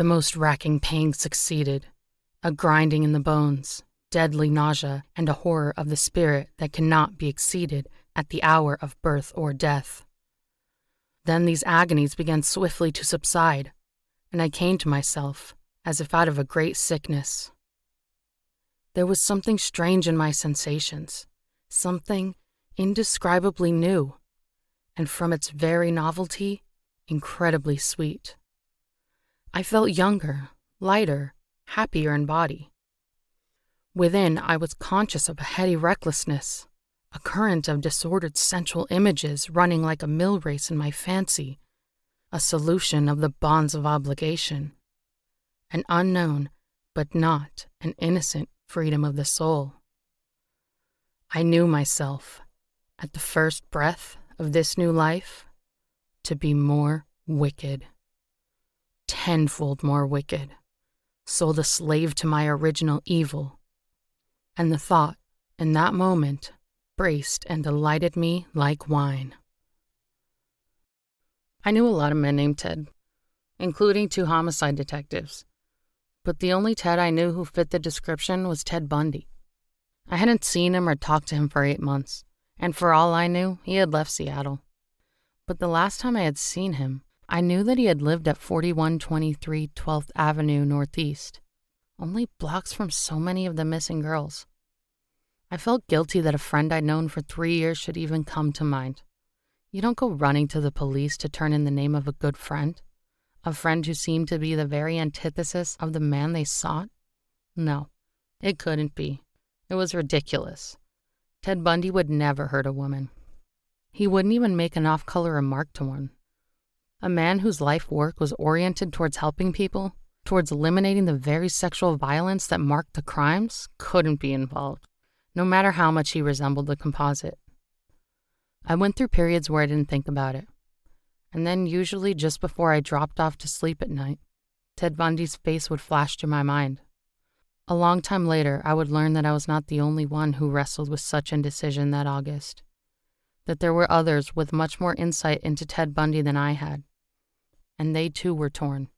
The most racking pain succeeded, a grinding in the bones, deadly nausea, and a horror of the spirit that cannot be exceeded at the hour of birth or death. Then these agonies began swiftly to subside, and I came to myself, as if out of a great sickness. There was something strange in my sensations, something indescribably new, and from its very novelty, incredibly sweet. I felt younger, lighter, happier in body. Within, I was conscious of a heady recklessness, a current of disordered sensual images running like a mill race in my fancy, a solution of the bonds of obligation, an unknown, but not an innocent freedom of the soul. I knew myself, at the first breath of this new life, to be more wicked, tenfold more wicked, sold a slave to my original evil, and the thought, in that moment, braced and delighted me like wine. I knew a lot of men named Ted, including 2 homicide detectives, but the only Ted I knew who fit the description was Ted Bundy. I hadn't seen him or talked to him for 8 months, and for all I knew, he had left Seattle. But the last time I had seen him, I knew that he had lived at 4123 12th Avenue Northeast, only blocks from so many of the missing girls. I felt guilty that a friend I'd known for 3 years should even come to mind. You don't go running to the police to turn in the name of a good friend, a friend who seemed to be the very antithesis of the man they sought. No, it couldn't be. It was ridiculous. Ted Bundy would never hurt a woman. He wouldn't even make an off-color remark to one. A man whose life work was oriented towards helping people, towards eliminating the very sexual violence that marked the crimes, couldn't be involved, no matter how much he resembled the composite. I went through periods where I didn't think about it, and then usually just before I dropped off to sleep at night, Ted Bundy's face would flash through my mind. A long time later, I would learn that I was not the only one who wrestled with such indecision that August, that there were others with much more insight into Ted Bundy than I had, and they too were torn.